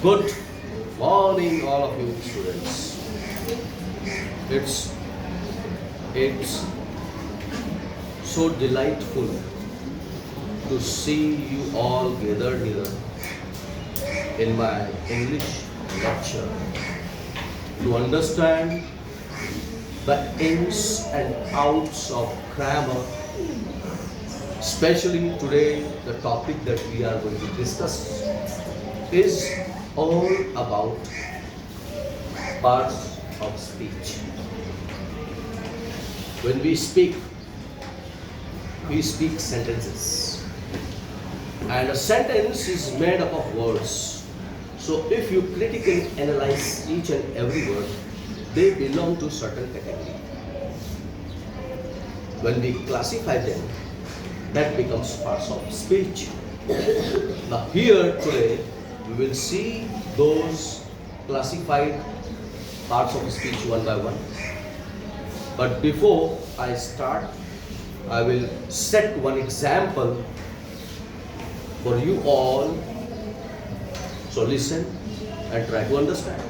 Good morning, all of you students. It's it's so delightful to see you all gathered here in my English lecture to understand the ins and outs of grammar. Especially today, the topic that we are going to discuss is all about parts of speech. When we speak sentences. And a sentence is made up of words. So if you critically analyze each and every word, they belong to certain category. When we classify them, that becomes parts of speech. Now here today, we will see those classified parts of speech one by one. But before I start, I will set one example for you all. So listen and try to understand.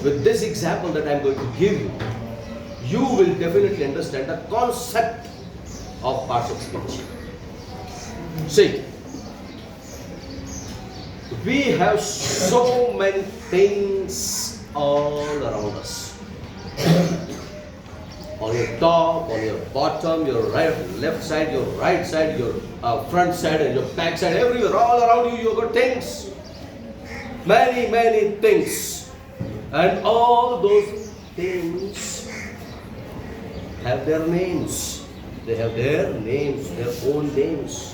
With this example that I am going to give you, you will definitely understand the concept of parts of speech. See, we have so many things all around us. On your top, on your bottom, your right, left side, your right side, your front side and your back side, everywhere, all around you, you got things. Many, many things. And all those things have their names. They have their names, their own names.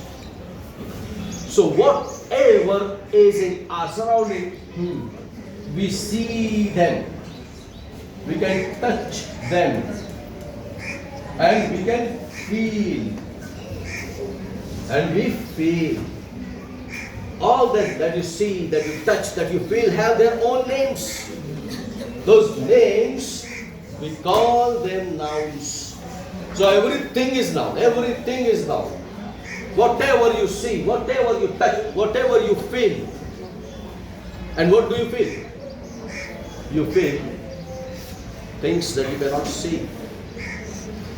So whatever is in our surrounding, we see them. We can touch them. And we can feel. And we feel. All that you see, that you touch, that you feel have their own names. Those names, we call them nouns. So everything is noun. Everything is noun. Whatever you see, whatever you touch, whatever you feel. And what do you feel? You feel things that you cannot see.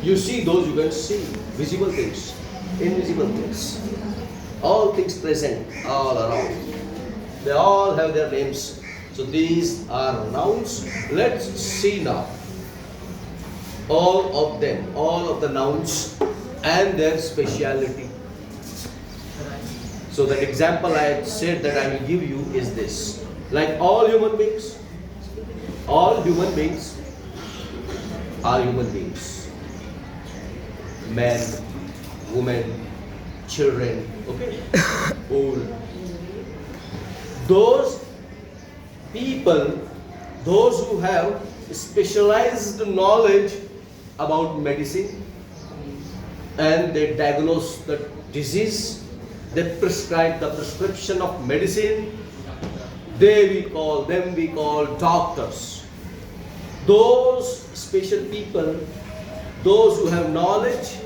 You see those you can see, visible things, invisible things, all things present, all around. They all have their names. So these are nouns. Let's see now all of them, all of the nouns and their speciality. So the example I said that I will give you is this. Like all human beings are human beings. Men, women, children, okay, old. Those people, those who have specialized knowledge about medicine and they diagnose the disease, they prescribe the prescription of medicine, we call doctors. Those special people, those who have knowledge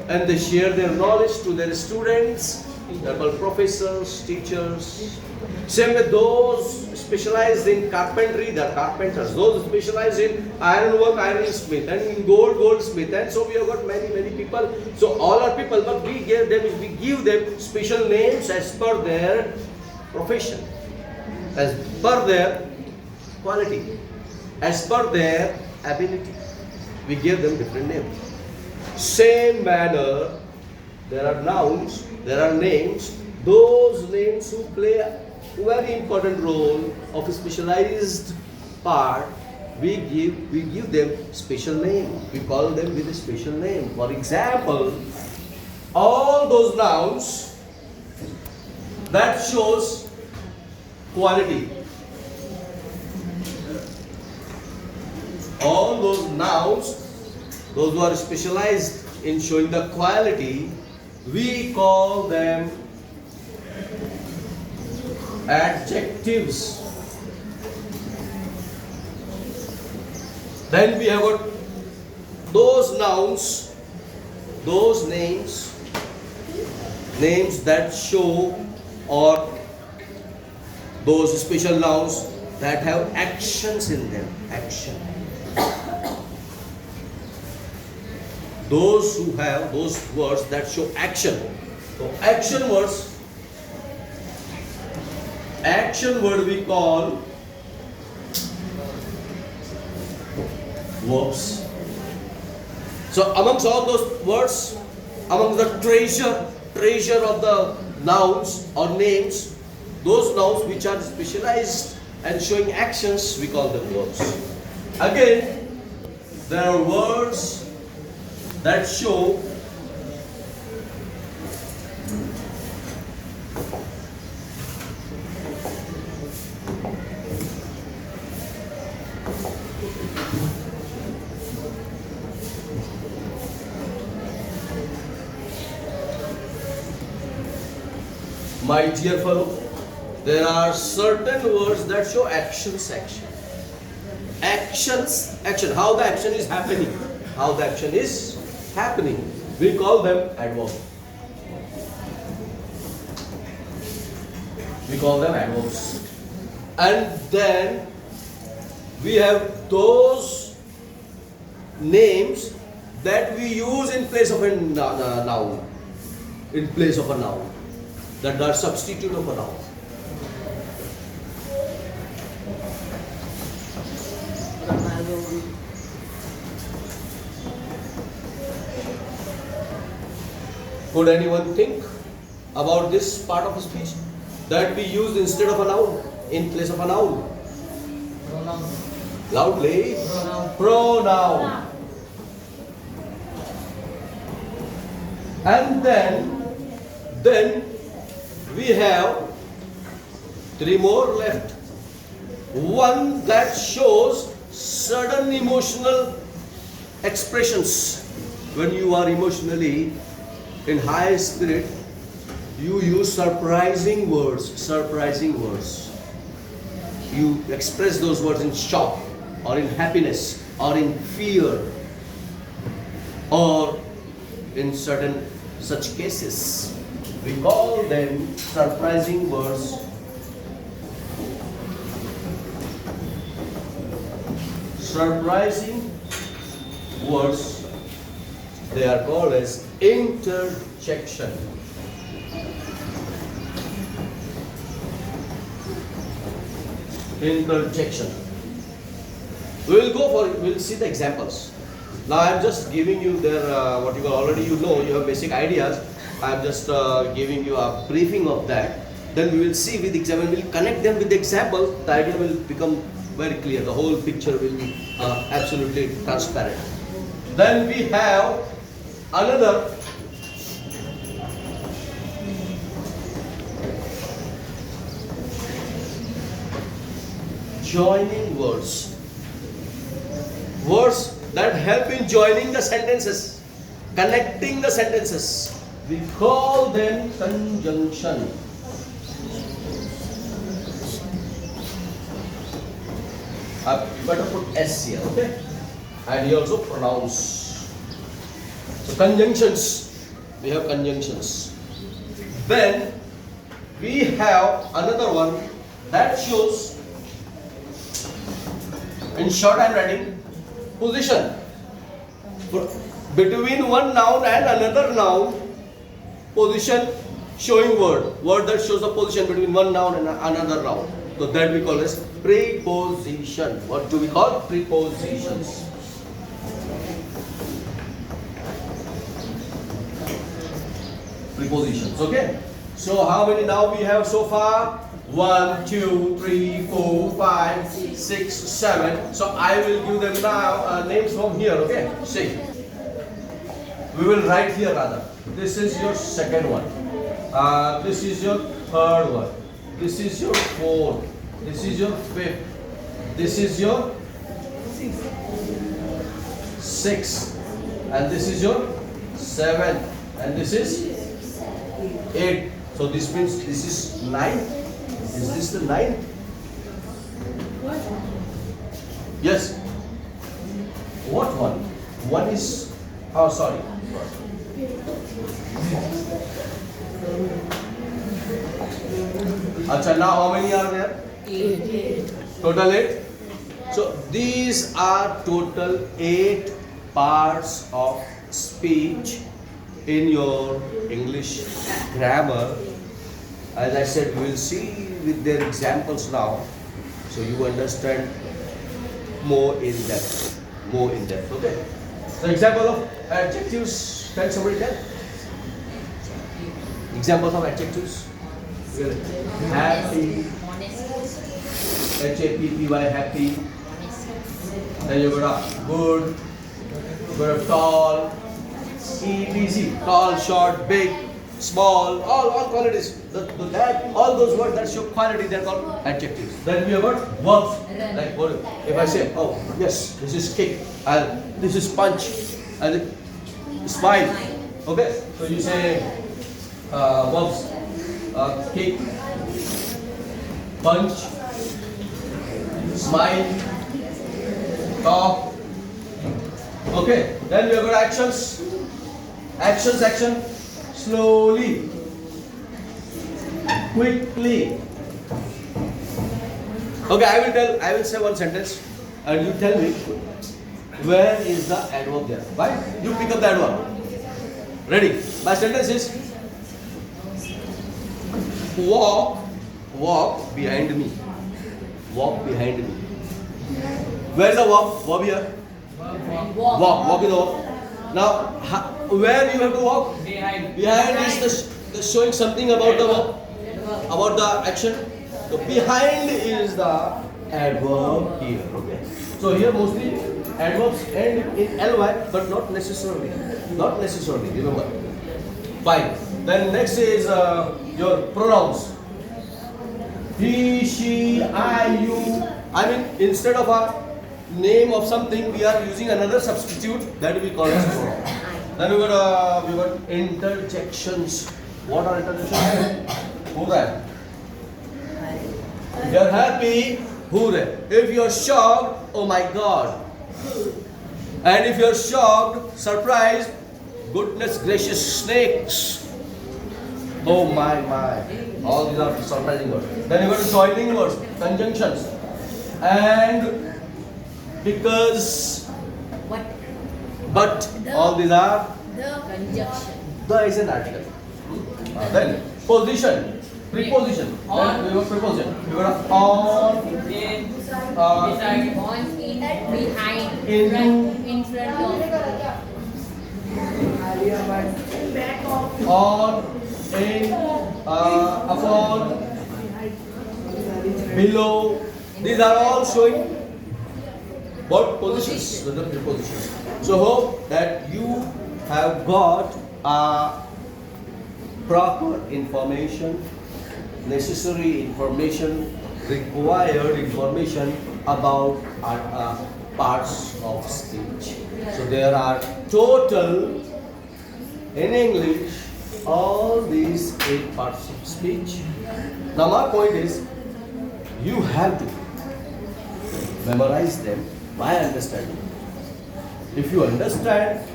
and they share their knowledge to their students, they are called professors, teachers. Same with those specialized in carpentry, they are carpenters. Those specialized in ironwork, ironsmith, and in goldsmith. And so we have got many people. So all are people, but we give them special names as per their profession, as per their quality, as per their ability. We give them different names. Same manner, there are nouns, there are names. Those names who play a very important role of a specialized part, we give them special name. We call them with a special name. For example, all those nouns that shows quality. All those nouns, those who are specialized in showing the quality, we call them adjectives. Then we have got those nouns, those names that show or those special nouns that have actions in them. Action. Those who have those words that show action. So action word we call verbs. So amongst all those words, among the treasure of the nouns or names, those nouns which are specialized and showing actions, we call them verbs. Again, there are words that show my dear fellow, there are certain words that show action. How the action is happening. We call them adverbs. And then we have those names that we use in place of a noun. That are substitute of a noun. Could anyone think about this part of the speech that we use instead of a noun, in place of a noun? Pronoun. Loudly. Pronoun. And then we have three more left. One that shows sudden emotional expressions. When you are emotionally in high spirit, you use surprising words. You express those words in shock, or in happiness, or in fear, or in certain such cases. We call them surprising words. They are called as interjection. We'll see the examples. Now I'm just giving you their what you already you have basic ideas. I'm just giving you a briefing of that. Then we will see with example. We'll connect them with the example. The idea will become very clear. The whole picture will be absolutely transparent. Then we have another joining words. Words that help in joining the sentences, connecting the sentences. We call them conjunction. You better put S here, okay? And you also pronounce. So conjunctions. We have conjunctions. Then we have another one that shows in short handwriting position between one noun and another noun. Position showing word that shows the position between one noun and another noun. So that we call as preposition. What do we call? Prepositions. Okay. So how many now we have so far? 1, 2, 3, 4, 5, 6, 7. So I will give them now names from here. Okay. See. We will write here rather. This is your second one. This is your third one. This is your fourth. This is your fifth. This is your sixth. And this is your seventh. And this is eighth. So this means this is ninth. Is this the ninth? Yes. What one? One is. Oh, sorry. Acha, now how many are there? Total 8. So these are total 8 parts of speech in your English grammar. As I said, we will see with their examples now, so you understand more in depth. More in depth. Okay. So example of adjectives. Can somebody tell? Examples of adjectives. Happy. Happy. Happy. Then you got good. You got tall. Easy. Tall, short, big, small. All qualities. All those words that show quality, they are called adjectives. Then we have got verbs. Like what? If I say, oh yes, this is kick, and this is punch, and smile. Okay. So you say verbs. Kick, punch, smile, talk. Okay, then we have got actions. Action. Slowly, quickly. Okay, I will say one sentence, and you tell me where is the adverb there. Right? You pick up the adverb. Ready? My sentence is walk behind me. Walk behind me. Where is the verb here? Walk is the verb. Now, where you have to walk? Behind. Behind is the showing something about the verb, about the action. So behind is the adverb here. Okay. So here mostly adverbs end in ly, but not necessarily. Not necessarily. Remember. Fine. Then next is your pronouns. He, she, I, you. I mean, instead of a name of something, we are using another substitute that we call as pronoun. Then we got interjections. What are interjections? Hooray. If you're happy, hooray. If you're shocked, oh my God. And if you're shocked, surprised, goodness gracious snakes. Oh my. All these are surprising words. Then you got joining words, conjunctions. And because, but, all these are the is an article. Then position, preposition. Then we have preposition. We got on, In. beside, On, in, behind, In. in front of. on, in, upon, below. These are all showing what positions? The prepositions. So hope that you have got proper information, necessary information, required information about parts of speech. So there are total in English all these 8 parts of speech. Now my point is you have to memorize them by understanding. If you understand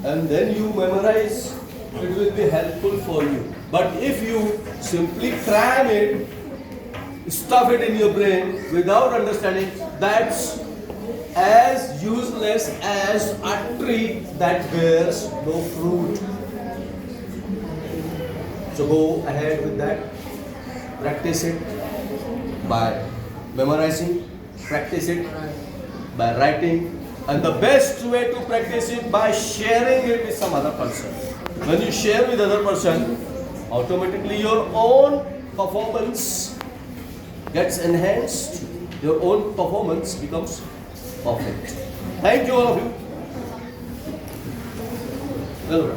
and then you memorize, it will be helpful for you. But if you simply cram it, stuff it in your brain without understanding, that's as useless as a tree that bears no fruit. So go ahead with that. Practice it by memorizing, practice it by writing, and the best way to practice it by sharing it with some other person. When you share with other person, automatically your own performance gets enhanced, your own performance becomes perfect. Thank you all of you. Well,